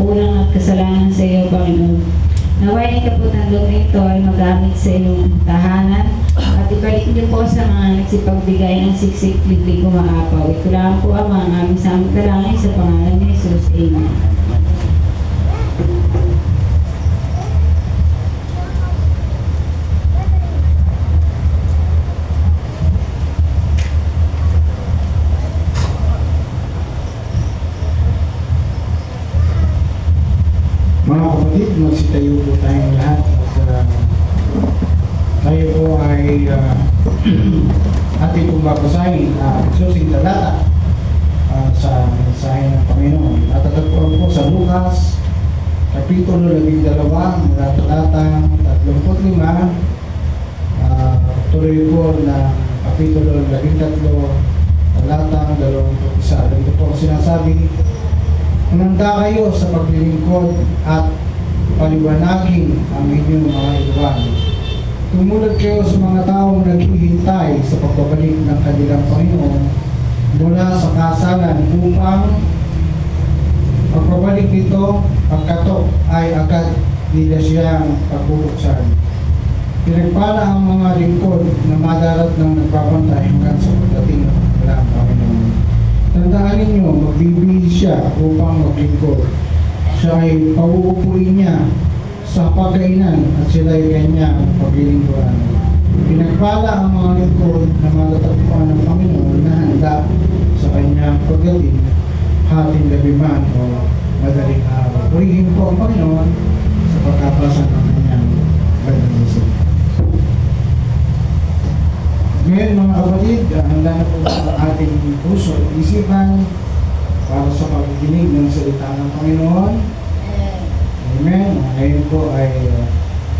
pagkukulang at kasalanan sa iyo, Panginoon. Naway ang kaputandog na ito ay magamit sa iyong tahanan at ibalik niyo po sa mga nagsipagbigay ng siksik libig umaapaw. Ito lang po ang aming samtalangin sa pangalan ni Jesus. Amen. Mga kapatid, magsitayo po tayong lahat at tayo po ay ating pong babasahin susing talata sa mensahe ng Panginoon. Natatagpuan po sa Lucas, Kapitulo 12, mula talatang 35, tuloy po ng Kapitulo 13, talatang 21. Ito po ang sinasabi: "Umanda kayo sa paglilingkod at paliwanagin ang inyong mga iwan. Tumulad kayo sa mga taong naghihintay sa pagbabalik ng kanilang Panginoon mula sa kasalan upang pagbabalik nito, pagkatok ay agad nila siyang pagbubuksan. Pinagpala ang mga lingkod na madarat ng nagbabantay hanggang sa pagdating ng kanilang Panginoon. Tandaan ninyo, magbibihis siya upang maglingkod. Siya ay pauupuin niya sa pagkainan at sila ay kanyang paglilingkuran. Pinagpala ang mga lingkod na matatagpuan ng Panginoon na handa sa kanyang pagdating, hating gabi man o madaling araw." Purihin po ang Panginoon sa pagkabasa ng kanyang banal. Ngayon mga kapatid, handa na po ang ating puso at isipan para sa pagdinig ng salita ng Panginoon. Amen. Ngayon po ay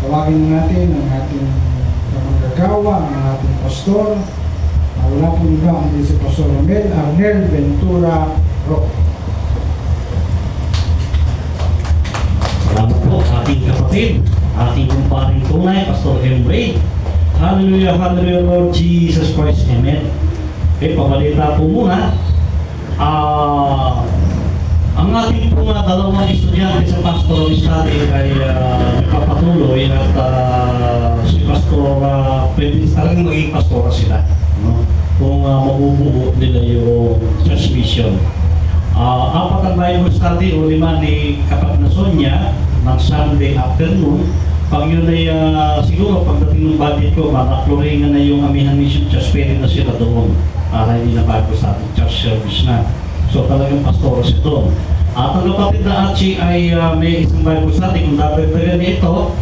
tawagin natin ang ating manggagawa, ang ating pastor. Wala po iba ang si Pastor Arnel Ventura Roque. Salamat po ating kapatid, ating kumparing tunay, Pastor Emre. Hallelujah, hallelujah, Lord Jesus Christ, amen. Okay, pabalita po muna. Ang ating po mga dalawang estudyante sa pastoral study ay nagpapatuloy at si Pastor, pwede talagang maging pastora sila, no? Kung mabubuo nila yung church mission. Apat ang Bible study o 5 ni Kapag na Sonia ng Sunday afternoon. Pag yun ay siguro pagdating ng budget ko, makakloringan na yung Amihan Mission Church, pwede na sila doon para hindi na bago sa ating church service na. So talagang pastora siya doon. At ang kapatid na Archie ay may isang Bible study. Kung dadagdagan niya ito,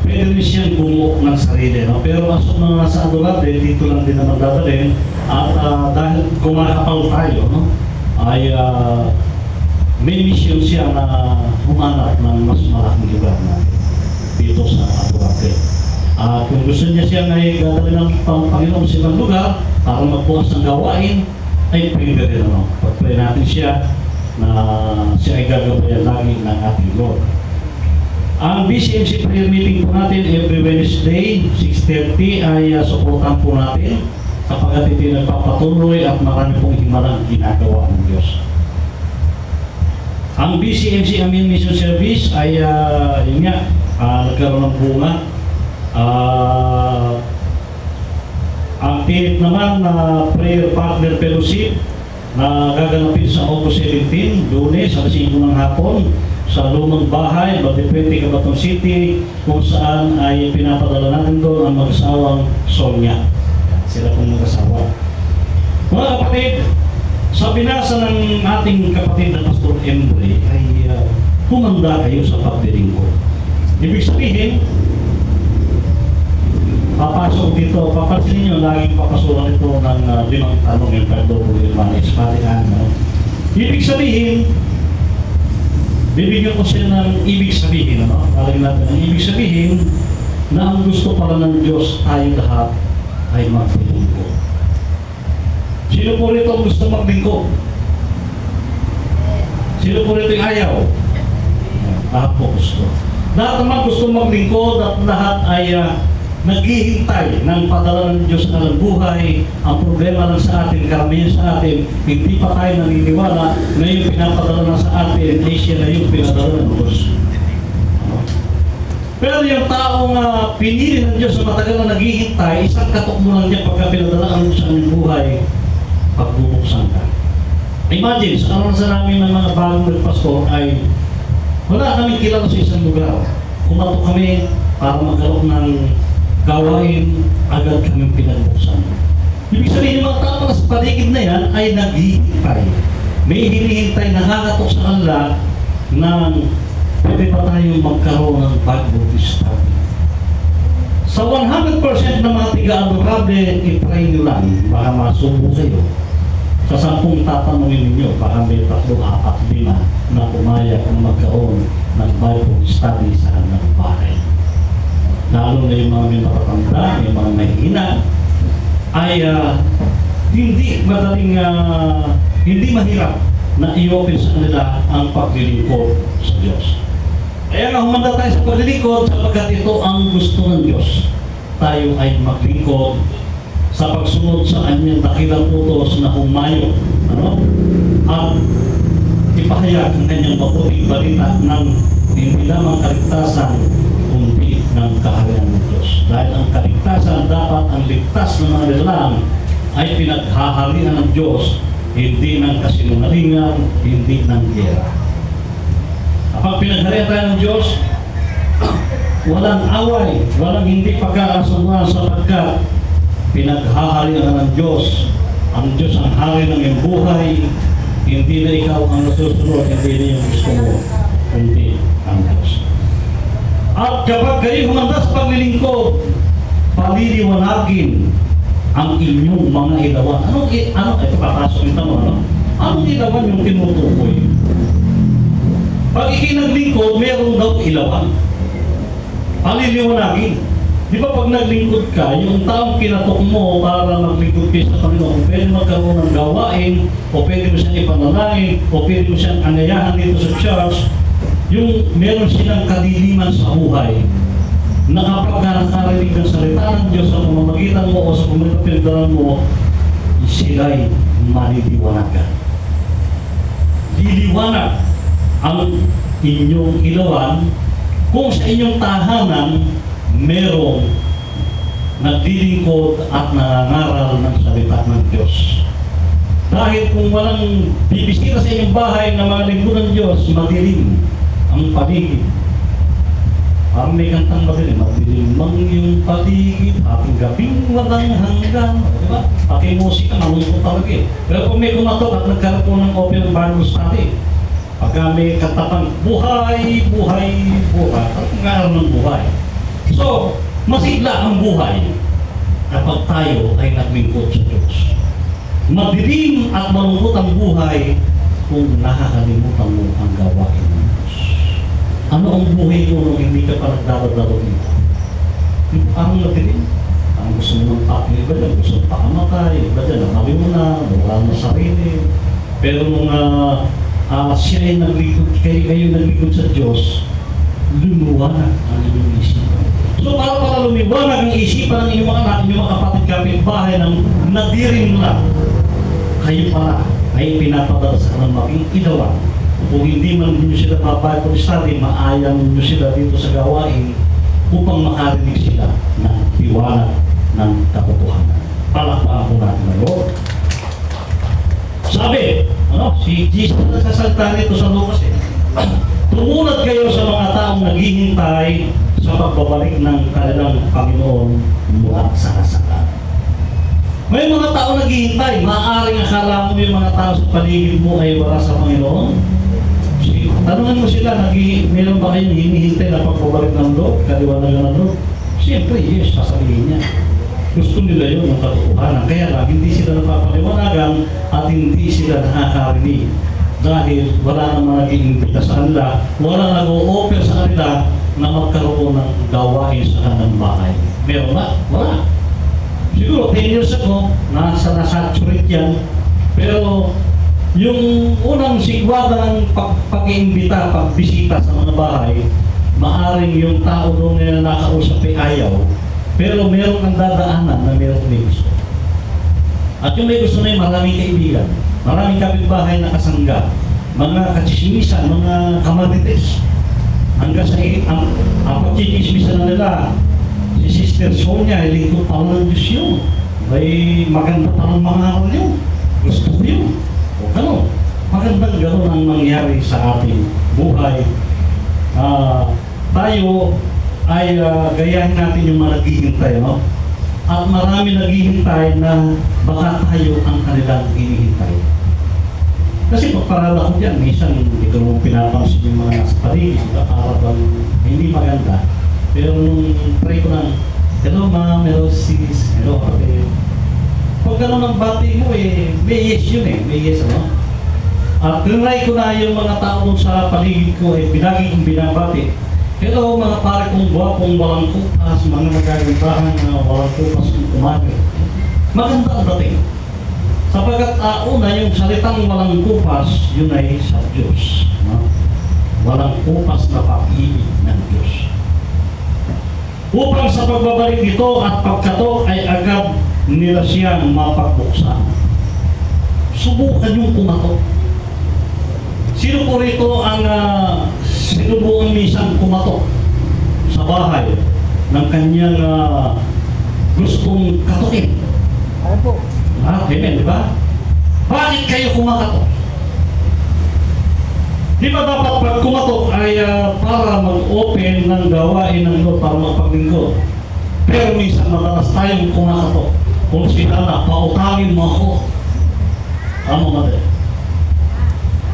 pwede rin siyang bumuo ng sarili, no? Pero as of na nasa Adolade, dito lang din naman dadalhin. At dahil kumakapal tayo, no? Ay may mission siya na humanap ng mas malaking lugar natin dito sa Adolade. Kung gusto niya siya na dadalhin ng Panginoon sa ibang lugar para magbukas ng gawain, ay pwede rin, no? Pag-pray natin siya na siya ay gagabayan lagi ng ating Lord. Ang BCMC prayer meeting po natin every Wednesday, 6:30 ay suportahan po natin kapag ito nagpapatuloy at marami pong himalang ginagawa ng Diyos. Ang BCMC Amihan Mission Service ay yun nga, nagkaroon ng bunga. Ang tinik naman na prayer partner fellowship na gaganapin sa August 17, Lunes, alas 5 ng hapon sa lumang bahay, Bagdipwete, Cabaton City, kung saan ay pinapadala natin doon ang mag-asawang Sonia. Sila pong mag-asawa. Mga kapatid, sa binasa ng ating kapatid na Pastor Emre ay humanda kayo sa paglilingkod. Ibig sabihin, papasok dito, papansin nyo, laging papasukan ito ng 5 tanong yung PWS, no? Ibig sabihin, bibigyan ko siya ng ibig sabihin, ano? Palagyan natin ang ibig sabihin na ang gusto pala ng Diyos tayo lahat ay maglingkod. Sino po rito ang gusto maglingkod? Sino po rito yung ayaw? Lahat po gusto. Lahat naman gusto maglingkod at lahat ay naghihintay ng padala ng Diyos na ng buhay. Ang problema lang sa atin, karamihan sa atin, hindi pa tayo naniniwala na yung pinapadala na sa atin ay siya na yung pinadala ng Diyos. Pero yung taong pinili ng Diyos na matagal na naghihintay, isang katok mo lang niya pagka pinadala ang Diyos sa aming buhay, pagbubuksan ka. Imagine, sa karanasan namin ng mga bagong nagpastor ay wala kaming kilala sa isang lugar. Kumatok kami para magkaroon ng gawain, agad kaming pinagbuksan. Ibig sabihin, yung mga tao na sa paligid na yan ay naghihintay. May hinihintay, nakakatok sa kanila ng pwede ba tayong magkaroon ng Bible study. Sa 100% ng mga tiga-adorable, i-try nyo lang, baka masubo kayo. Sa 10 tatanungin ninyo, baka may 3, 4, 5 na pumayag na magkaroon ng Bible study sa kanilang bahay. Lalo na yung mga may matatanda, yung mga mahihina, ay hindi madaling, hindi mahirap na i-open sa kanila ang paglilingkod sa Diyos. Kaya nga humanda tayo sa paglilingkod sapagkat ito ang gusto ng Diyos. Tayo ay maglingkod sa pagsunod sa kanyang dakilang utos na humayo, at ipahayag ang kanyang mabuting balita ng hindi lamang kaligtasan, kundi ng kaharian ng Diyos. Dahil ang kaligtasan, dapat ang ligtas ng mga nilalang ay pinaghaharian ng Diyos, hindi ng kasinungalingan, hindi ng gera. Kapag pinagharian tayo ng Diyos, walang away, walang hindi pagkakasunduan sapagkat pinaghaharian ng Diyos. Ang Diyos ang hari ng iyong buhay, hindi na ikaw ang nasusunod, hindi na yung gusto mo, kundi ang Diyos. At kapag kayo humanda sa paglilingkod, paliliwanagin ang inyong mga ilawan. Ito papasok yung tanong, anong ilawan yung tinutukoy? Pag ikinaglingkod, meron daw ilawan. Paliliwanagin. Di ba pag naglingkod ka, yung taong kinatok mo para maglingkod kayo sa Panginoon, pwede magkaroon ng gawain, o pwede mo siyang ipanalangin, o pwede mo siyang anayahan dito sa church, yung meron silang kadiliman sa buhay, na kapag nakakarinig ng salita ng Diyos sa pamamagitan mo o sa pamamagitan mo, sila'y maliliwanagan. Liliwanag ang inyong ilawan kung sa inyong tahanan merong naglilingkod at nangangaral ng salita ng Diyos. Dahil kung walang bibisita sa inyong bahay na mga lingkod ng Diyos, madilim ang paligid. Parang may kantang madilim, madilim mang yung paligid, ating gabing walang hanggan. Diba? Pati musika, malungkot talaga eh. Pero kung may kumatok at nagkaroon po ng open Bible study, pagka may katapang buhay, buhay, buhay, at ngayon ng buhay. So, masigla ang buhay kapag tayo ay naglingkod sa Diyos. Madilim at malungkot ang buhay kung nakakalimutan mo ang gawain ng Diyos. Ano ang buhay mo nung hindi ka pa nagdadalo dito? Ang madilim. Ang gusto mo ng pakli, iba dyan, gusto mo pakamatay, iba dyan, nakali mo na, wala na sarili. Pero nung siya ay naglingkod, kayo naglingkod sa Diyos, lumiwanag ang inyong isipan. So para lumiwanag ang isipan ng inyong mga anak, inyong mga kapatid kapitbahay ng nadiring lang, kayo pala ay pinapadala sa kanang maging ilawan. Kung hindi man ninyo sila Bible study, maayang ninyo sila dito sa gawain upang makarinig sila ng tiwanag ng katotohanan. Palakpakan po natin na Lord. Sabi, si Jesus na sasalta nito sa Lucas Tumunad kayo sa mga taong naghihintay sa pagbabalik ng kanilang Panginoon mula sa kasalan. May mga tao naghihintay. Maaaring akala mo yung mga tao sa paligid mo ay wala sa Panginoon. Tanungan mo sila, meron ba kayong hinihintay na pagbabalik ng Lord? Kaliwanagan ng Lord? Siyempre, yes, sasabihin niya. Gusto nila yun, yung katotohanan. Kaya lang, hindi sila napapaliwanagan at hindi sila nakakarinig. Dahil wala namang nag-iimbita sa kanila, wala nag-o-offer sa kanila na magkaroon ng gawain sa kanilang bahay. Meron ba? Wala. Siguro, 10 years ago, nasa-saturate yan. Pero, yung unang sigwada ng pag-iimbita, pagbisita sa mga bahay, maaring yung tao doon na nakausap ay ayaw, Pero meron kang dadaanan na meron may gusto. At yung may gusto na yun, maraming kaibigan, maraming kapitbahay na kasangga, mga kachismisan, mga kamarites. Hanggang sa ang pagchichismisan na nila, si Sister Sonia, lingkod pa ng Diyos yun. May maganda pa ng mga aral yun. Gusto ko yun. O gano'n. Magandang gano'n ang mangyari sa ating buhay. Tayo ay gayahin natin yung mga naghihintay, no? At marami naghihintay na baka tayo ang kanilang hinihintay. Kasi pagparala ko dyan, minsan ito mong pinapansin yung mga nasa paligid, para bang hindi maganda. Pero nung try ko lang, hello ma'am, hello sis, hello ate. Pag gano'n ang bati mo may yes yun may yes ano. At trinay ko na yung mga tao sa paligid ko pinagi kong binabati. Hello mga pare kong gwapong walang kupas, mga nagagantahan na walang kupas kong umaga. Maganda ang dating. Sapagat una yung salitang walang kupas, yun ay sa Diyos. No? Walang kupas na pag-ibig ng Diyos. Upang sa pagbabalik nito at pagkato ay agad nila siyang mapagbuksan. Subukan yung kumato. Sino po rito ang sinubukan minsan kumato sa bahay ng kanyang gustong katukin? Ano po? Amen, di ba? Bakit kayo kumakatok? Di ba dapat pag kumatok ay para mag-open ng gawain ng Lord para magpaglingkod? Pero minsan madalas tayong kumakatok. Kung sinala, pautangin mo ako. Ano mali?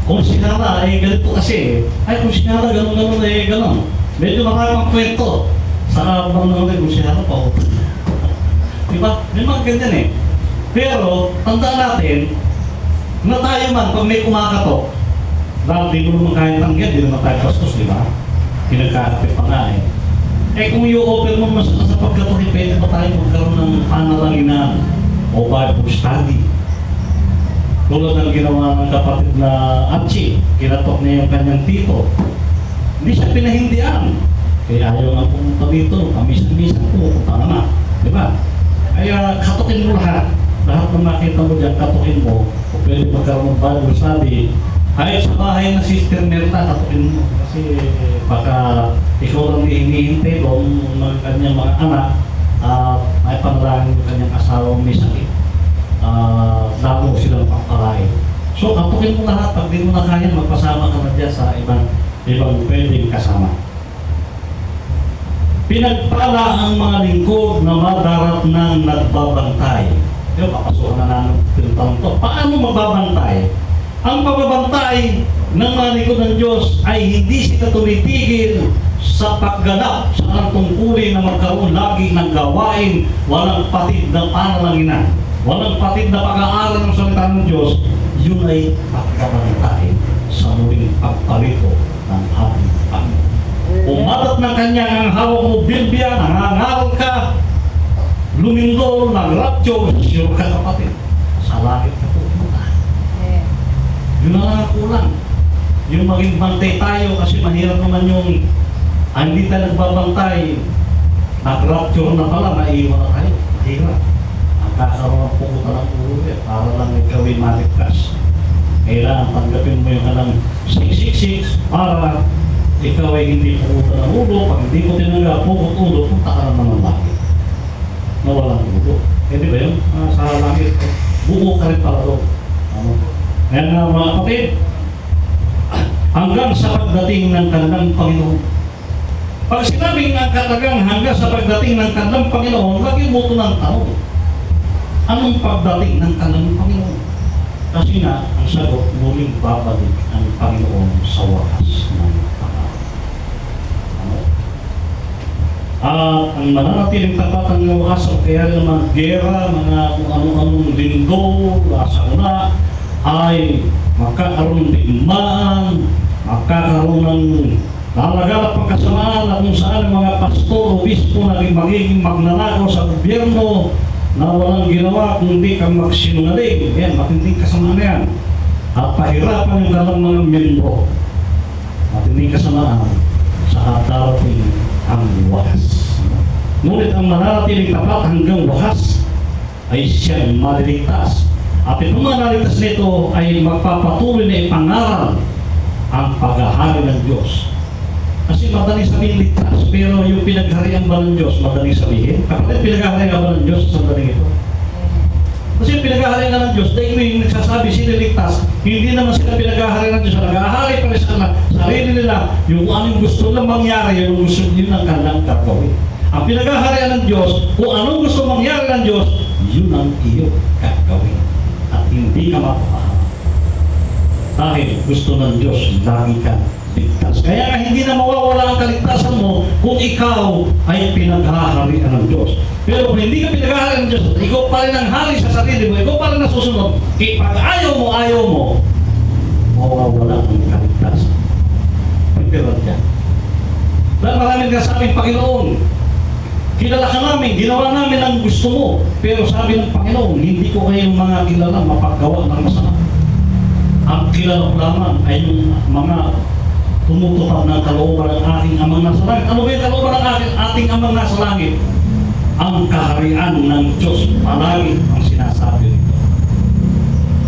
Kung sinala, ganito kasi. Ay, kung sinala, gano'n, gano'n. Medyo maraming kwento. Sa abang na ulit, kung sinala, pautangin. Di ba? May mga ganyan Pero, tandaan natin, na tayo man, pag may kumakatok, dahil di mo naman kaya tanggihan, di naman tayo bastos, di ba? Pinagkakapit pa nga kung i-open mo mas sa pagkatuloy, pwede pa tayo magkaroon ng panalanginan o Bible study. Tulad ng ginawa ng kapatid na Archie, kinatok niya yung kanyang tito. Hindi siya pinahindihan. Kaya ayaw nga pumunta dito, kamisan-misan po, punta na. Di ba? Kaya katukin mo lahat. Lahat ng makita mo dyan, katukin mo. Kung pwede magkaroon ng Bible study, kahit sa bahay na Sister Merta, katukin mo. Kasi baka ikaw lang hinihintay doon ng kanyang mga anak ay panalangin ng kanyang asawang may sakit. Lalo silang pangpalain. So, katukin mo lahat. Pag di mo na kaya, magpasama ka na dyan sa ibang pwedeng kasama. Pinagpala ang mga lingkod na madarat ng nagbabantay. Yung papasukan na namin tinatawag to. Paano magbabantay? Ang pagbabantay ng mga lingkod ng Diyos ay hindi sila tumitigil sa pagganap sa anong tungkulin na magkaroon lagi ng gawain, walang patid na panalanginan, walang patid na pag-aaral ng salita ng Diyos. Yun ay pagbabantay sa muling pagparito ng ating Panginoon. Umatat ng kanyang ang hawak mo, Biblia, nangangaral ka, lumindol, nagraptyo, sure ka kapatid, sa langit ka pupunta. Yun ang kulang. Yung maging bantay tayo kasi mahirap naman yung hindi tayo nagbabantay, nagraptyo na pala, naiwan na tayo. Mahirap. Ang kakaroon ng pupunta ng ulo para lang gawin maligtas. Kailangan tanggapin mo yung kanang 666 para ikaw ay hindi pupunta ng ulo. Pag hindi mo tinanggap, pukot ulo, punta ka naman ng langit. Nawalang ulo. Hindi ba yun? Sa langit, buo ka rin pala doon. Kaya nga mga kapatid, hanggang sa pagdating ng kanilang Panginoon. Pag sinabing ang katagang hanggang sa pagdating ng kanilang Panginoon, lagi mo ito ng tanong. Anong pagdating ng kanilang Panginoon? Kasi nga, ang sagot, muling babalik ang Panginoon sa wakas ng panahon. At ang mananatiling tapat ang wakas o kaya ng mga gera, mga kung anong lindol, sa una, ay magkakaroon ng digmaan, magkakaroon ng lalagalat pagkasamaan at kung saan ang mga pastor o bispo na magiging magnanakaw sa gobyerno na walang ginawa kundi kang magsinungaling. Yan, matinding kasamaan yan. At pahirapan yung kanilang mga miyembro. Matinding kasamaan sa darating ang wakas. Ngunit ang mananatiling tapat hanggang wakas ay siyang maliligtas. At itong manaligtas nito ay magpapatuloy na ipangaral ang paghahari ng Diyos. Kasi madaling sabihin ligtas, pero yung pinagharian ba ng Diyos, madaling sabihin. Kapatid, pinaghaharian ba ng Diyos sa sandaling ito? Kasi yung pinaghaharian ng Diyos, dahil yung nagsasabi sila ligtas, hindi naman sila pinaghaharian ng Diyos. Naghahari pa rin sa sarili nila, yung anong gusto lang mangyari, yung gusto yun ang kanilang gagawin. Ang pinaghaharian ng Diyos, kung anong gusto mangyari ng Diyos, yun ang iyong gagawin. At hindi ka mapapahamak. Dahil gusto ng Diyos, lagi ka ligtas. Kaya nga hindi na mawawala ang kaligtasan mo kung ikaw ay pinaghaharian ng Diyos. Pero kung hindi ka pinaghaharian ng Diyos, ikaw pa rin ang hari sa sarili mo, ikaw pa rin nasusunod, pag ayaw mo, mawawala ang kaligtasan. Pagpirat yan. Dahil maraming nasabing, Panginoon, kilala ka namin, ginawa namin ang gusto mo. Pero sabi ng Panginoon, hindi ko kayong mga kilala mapaggawa ng masama. Ang kilala ko lamang ay yung mga tumutupad ng kalooban ng ating amang nasa langit. Ano ba yung kalooban ng ating amang nasa langit? Ang kaharian ng Diyos palagi ang sinasabi nito.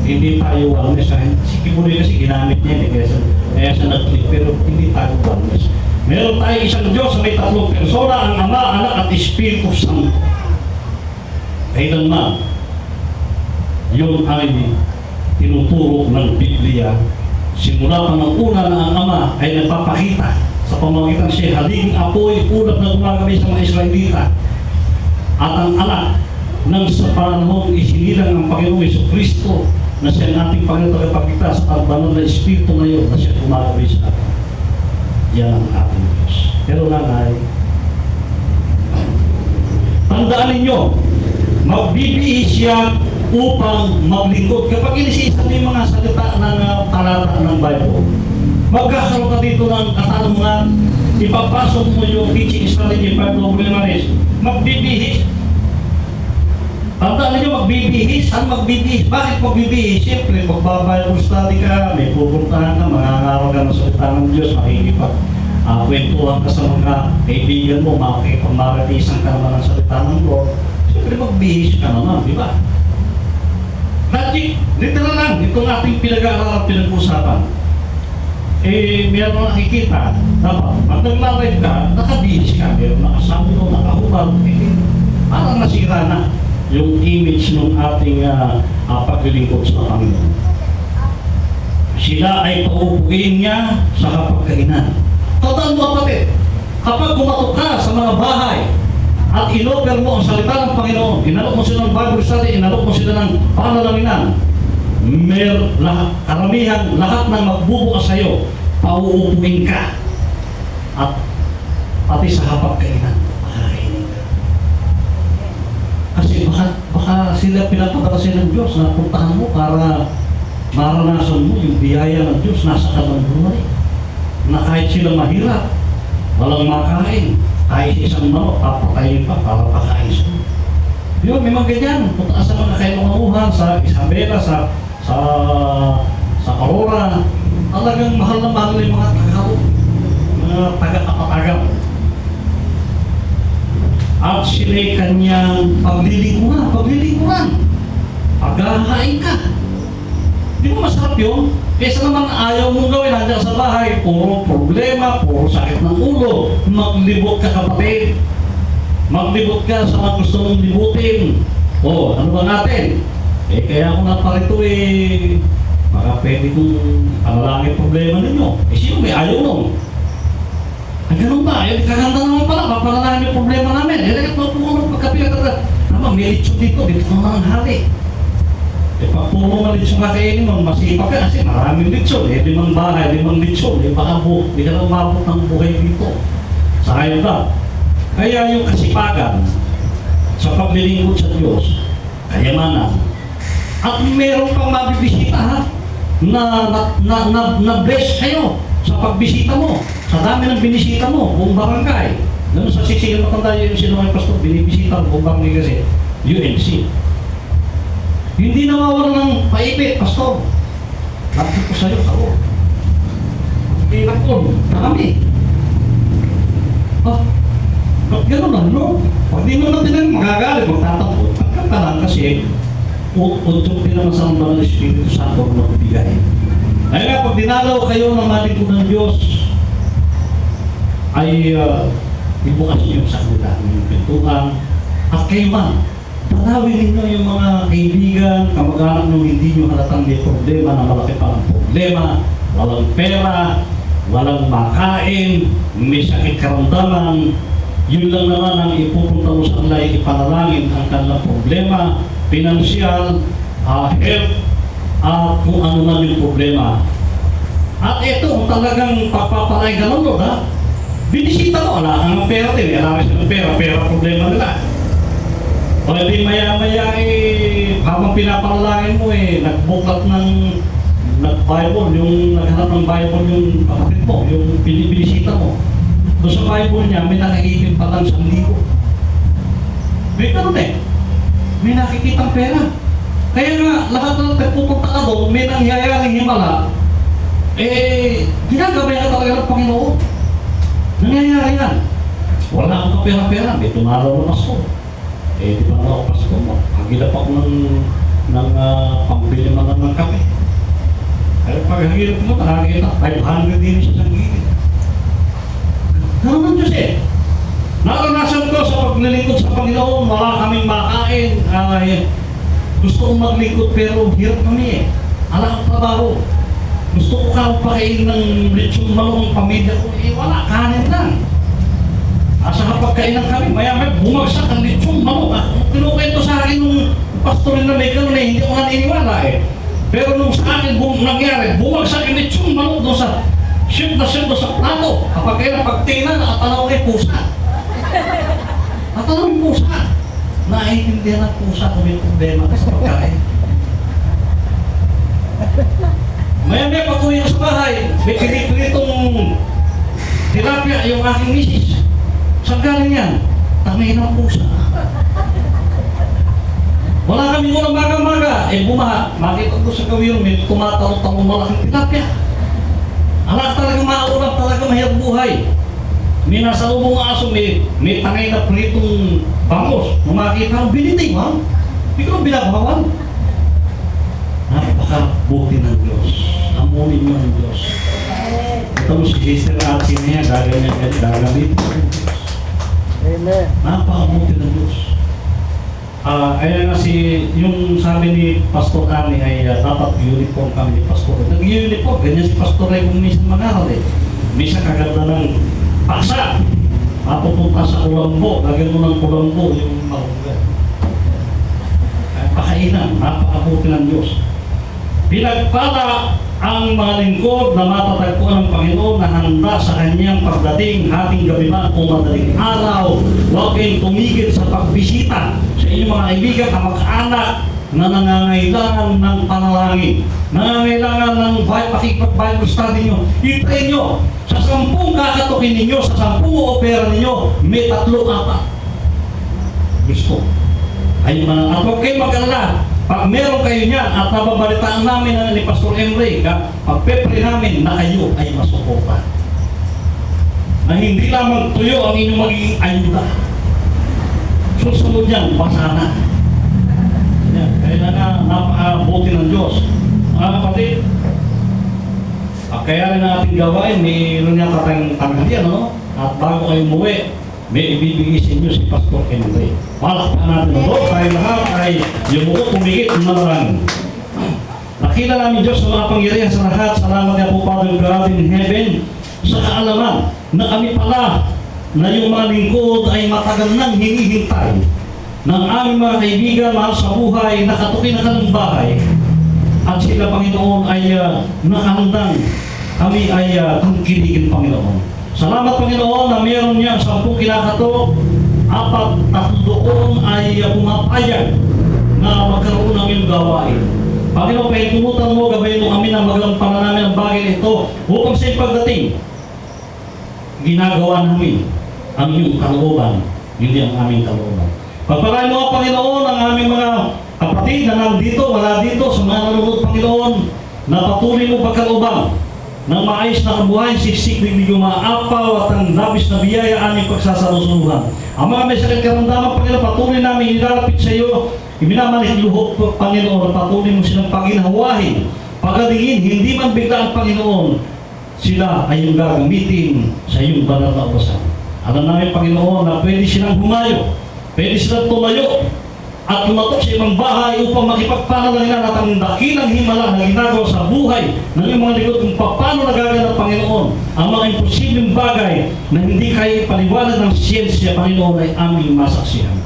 Hindi tayo wellness. Si Kibuloy kasi ginamit niya, kaya siya nag-click, pero hindi tayo wellness. Meron tayo isang Diyos na may tatlong persona, ang Ama, Anak at Espiritu Santo. Kailanman, yun ay tinuturo ng Biblia. Simula pa ng una na ang Ama ay nagpapakita sa pamamagitan siya haliging apoy, ulap na gumagabi sa mga Israelita. At ang Anak nang sa panahon isinilang ng Panginoong Jesucristo na siya ang ating Panginoon tagapagligtas at banal na Espiritu ngayon na siya gumagabi sa atin. Yan ang ating Diyos. Pero nanay, tandaan ninyo, magbibihis siya upang maglingkod. Kapag inisisa mo yung mga salita ng talata ng Bible, magkakaroon ka dito ng katanungan, ipapasok mo yung teaching strategy 5 Problemanes, magbibihis. Tandaan ninyo, magbibihis. Saan magbibihis? Bakit magbibihis? Siyempre, pagbabible study ka, may pupuntahan ka, mangangaral ka ng salita ng Diyos, makikipag-kwentuhan ka sa mga kaibigan mo, makikipag-maratisan ka naman ng salita ng Lord. Siyempre, magbihis ka naman, di ba? Logic, literal lang, itong ating pinag-aaral at pinag-usapan. Meron nakikita, dapat, pag naglalay ka, nakabihis ka, meron nakasabi mo, nakahubad, parang nasira na yung image ng ating paglilingkod sa Panginoon. Sila ay paupuin niya sa kapagkainan. Totoo mo kapatid, kapag kumatok ka sa mga bahay at inoper mo ang salita ng Panginoon, inalok mo sila ng Bible study, inalok mo sila ng panalangin, karamihan, lahat ng magbubukas sa iyo, pauupuin ka. At pati sa hapagkainan, makakainin ka. Kasi baka sila pinapadala ng Diyos na puntahan mo para maranasan mo yung biyaya ng Diyos nasa kanang buhay. Na kahit sila mahirap, walang makain, kahit isang manok, papatayin pa para pakain sa mo. Yun, may mga ganyan. Punta sa mga kailangamuhan, sa Isabela, sa Aurora, talagang mahal na mahal yung mga taga-kapatagam. At sila'y kanyang paglilingkuran. Paghahain ka. Di mo masarap yun? Kesa naman ayaw mong gawin, nandiyan sa bahay, puro problema, puro sakit ng ulo. Maglibot ka kapatid. Maglibot ka sa mga gusto mong libutin. O, ano ba natin? Kaya ako naparito baka pwede kong panalangin problema ninyo. Sino may ayaw nung? Ay, ganun ba? Kakanda naman pala, papanalangin yung problema namin. Dapat po kung magkapila ka naman, may litsyo dito naman ang hari. Pag puro mga litsyo kakainin mo, masipag ka kasi maraming litsyo. 5 bahay, 5 litsyo. Baka di ka na umabot ng buhay dito. Sa kayo ba? Kaya yung kasipagan sa paglilingkod sa Diyos, kayamanan, at meron pang mabibisita ha, na bless kayo sa pagbisita mo, sa dami ng binisita mo, buong barangay. Ganun sa siksikan matanda yung sino may pastor, binibisita mo buong barangay kasi, UNC. Hindi nawawala ng paipit, pastor. Lagi ko sa'yo, ako. Hirap ko, dami. Ba't gano'n lang, no? Pag di mo natin lang magagalit, magtatampo, pagkat ka lang kasi utot din naman sa mga Espiritu Santo na magbibigay. Kaya nga, pag dinalaw kayo ng maligod ng Diyos, ay ibukas niyo sa kanila yung pintuan at kayo man, dalawin ninyo yung mga kaibigan, kamag-anak nung hindi nyo halatang may problema na malaki pa ang problema, walang pera, walang makain, may sakit karamdaman, yun lang naman ang ipupunta mo sa kanila, ipanalangin ang kanilang problema, pinansyal, health, at kung ano man yung problema. At ito, kung talagang pagpapalay ka lang, ha? Binisita mo, wala kang pera din, alam mo siya ng pera problema nila. O hindi maya-maya habang pinapanalangin mo nagbuklat ng Bible, yung naghanap ng Bible yung kapatid mo, yung binibinisita mo. Doon sa Bible niya, may nakikita pa lang 1,000. May ganun may nakikitang pera. Kaya nga, lahat ng pagpupunta ka doon, may nangyayaring himala, ginagabayan ka talaga ng Panginoon. Nangyayari yan. Wala akong kapera-pera, may tumalaw na pasko. Di ba na ako pasko mo? Hagilap ako ng pambili mo ng kape. Kaya pag hagilap mo, nakakita, 500 din siya sa gilid. Ganun ang Diyos Naranasan ko sa paglilingkod sa Panginoon, wala kaming makain. Gusto kong maglingkod pero hirap kami Alam ang trabaho. Gusto ko pakain ng lechon malong pamilya ko. Wala, kanin lang. Asa kapag kainan kami, maya-maya bumagsak ang lechon malong. Pinukwento sa akin nung pastor na may ganun hindi ko nga niniwala Pero nung sa akin nangyari, bumagsak ang lechon malong doon sa ship na sa plato. Kapag kailan pagtingnan, nakatanaw kay pusa. Nakatanaw yung pusa. Naiintindihan ng pusa kung may problema kasi pagkain. Maya-maya pag-uwi ko sa bahay, may pinipilitong tilapia yung aking misis. Saan galing yan? Tangay ng pusa. Wala kami unang maga-maga. Bumaha. Makita ko sa gawin, may tumatalong-talong malaking tilapia. Alam talaga maulang talaga mahirap buhay. May nasa lubong aso, may tangay na pritong bangos. Nung makita ko, biniting ha? Hindi ko binabawan. Napakabuti ng Diyos. Amunin mo ng Diyos. Ito mo si Sister Archie na yan, gagamit mo ng Diyos. Amen. Napakabuti ng Diyos. Kaya nga yung sabi ni Pastor Ani ay dapat uniform kami ni Pastor. Nag-uniform, ganyan si Pastor Ray kung minsan mag-aral Minsan kaganda ng paksa. Mapupunta sa kulambo, lagyan mo ng kulambo yung malugar. Pakainan, napakabuti ng Diyos. Pinagpala ang mga lingkod na matatagpuan ng Panginoon na handa sa kanyang pagdating hating gabi man o madaling araw. Huwag kayong tumigil sa pagbisita sa inyong mga kaibigan, kamag-anak na nangangailangan ng panalangin, nangangailangan ng pakipag-Bible study nyo. Itry nyo, sa 10 kakatukin ninyo, sa 10 opera ninyo, may 3-4 gusto. Ay mga, at huwag kayong mag-alala. Pag meron kayo niyan at nababalitaan namin ni Pastor Emre, pagpepre namin na kayo ay masuporta. Na hindi lamang tuyo ang inyong magiging ayuda. Susunod yan, basa na. Kaya nga, napakabuti ng Diyos. Mga kapatid, kaya rin natin gawain, mayroon niya tatang tanghalian, At bago kayo umuwi, may ibibigay sa inyo si Pastor Emre. Malakpan natin ito, tayo lahat ay yumuko, tumigit, manarangin. Nakita namin Diyos sa mga pangyarihan sa lahat. Salamat nga po, Father God in heaven, sa kaalaman na kami pala na yung mga lingkod ay matagal nang hinihintay ng aming mga kaibigan, mahal sa buhay, nakatukin na kanilang bahay. At sila, Panginoon, ay nakahandang kami ay tangkiligin, Panginoon. Salamat, Panginoon, na meron niya 10 kinakatok, 4 doon ay pumapayag na magkaroon ng iyong gawain. Panginoon, pahintulutan mo, gabayin mo kami na maglampanan namin ang bagay nito upang sa pagdating, ginagawa namin ang iyong kalooban, hindi ang aming kalooban. Pagpalain mo, Panginoon, ang aming mga kapatid na nandito, wala dito, sa mga nanonood, Panginoon, na patuloy mo pagkalooban ng maayos na kabuhay, siksik, hindi umaapaw at ang labis na biyaya aming pagsasalusuhan. Ang mga may sakit karamdaman, Panginoon, patuloy namin ilalapit sa iyo. Iminamalik luhok, Panginoon, patuloy mo silang paginhawahin. Pagalingin, hindi man bigla ang Panginoon, sila ay yung gagamitin sa iyong banal na orasan. Alam namin, Panginoon, na pwede silang humayo, pwede silang tumayo, at lumatok sa ibang bahay upang makipagpanalanginan at ang dakilang himala na ginagawa sa buhay ng iyong mga likod kung paano nagaganap, Panginoon, ang mga imposibleng bagay na hindi kaya ipaliwanag ng siyensya, Panginoon, ay aming masaksihan.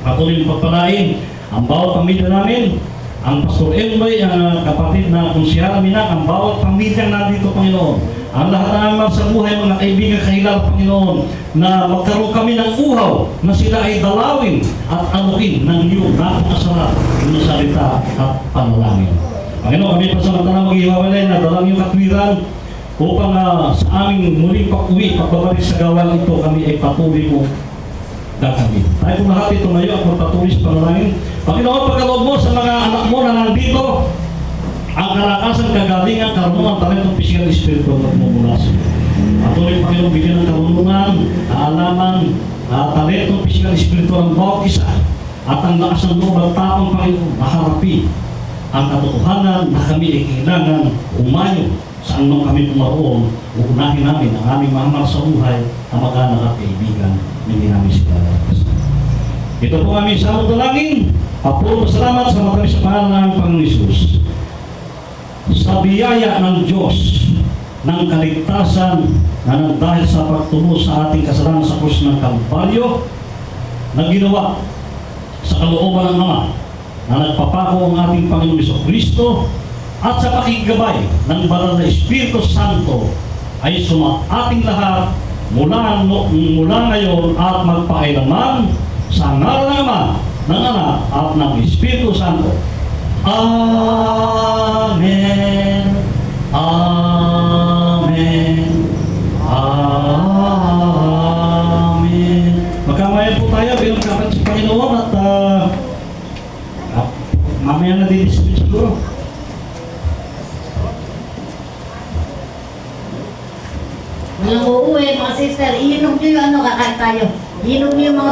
Patuloy ng pagpalain ang bawat pamilya namin, ang Pastor Elmoy, ang kapatid na konsyara Minak, ang bawat pamilya nandito, Panginoon. Ang lahat naman sa buhay, mga kaibigan, kahilala, Panginoon, na magkaroon kami ng uhaw na sila ay dalawin at anukin ng iyong napakasarap na salita at panalangin. Panginoon, kami pasamantala maghiwalay na dalang iyong katwiran upang sa aming muling pag-uwi, pagbabalik sa gawain ito, kami ay patuloy mo gagamit. Tayo po lahat ito ngayon at magpatuloy sa panalangin. Panginoon, pagkaloob mo sa mga anak mo na nandito, ang kalakasan, kagalingan, karunungan, talentong pisikal, espiritu at mumula sa iyo. Patuloy, Panginoon, bigyan ng karunungan, kaalaman, talentong pisikal, espiritu ang bawat isa at ang lakas ng loob at taong, Panginoon, maharapi ang katotohanan na kami ay kailangan umayo saan nung kami pumaroon, uunahin namin ang aming mahal sa buhay, kamag-anak at kaibigan, hindi namin sila lalapasan. Ito po aming samot dalangin. Patuloy salamat sa matamis sa pangalan ng Panginoon Hesus. Sa biyaya ng Diyos ng kaligtasan na nagdahil sa pagtubo sa ating kasalanan sa krus ng Kalbaryo na ginawa sa kalooban ng Ama na nagpapako ang ating Panginoon Jesucristo at sa pakigabay ng banal na Espiritu Santo ay ating lahat mula ngayon at magpakailanman sa ngalan ng Ama, ng Anak at ng Espiritu Santo. Amen. Amen. Amen. Magkamayan po tayo bilang kapatid sa Panginoon at mamaya na di-dispute siguro. Walang uuwi, mga sister. Iinom nyo yung kakain tayo. Iinom nyo yung mga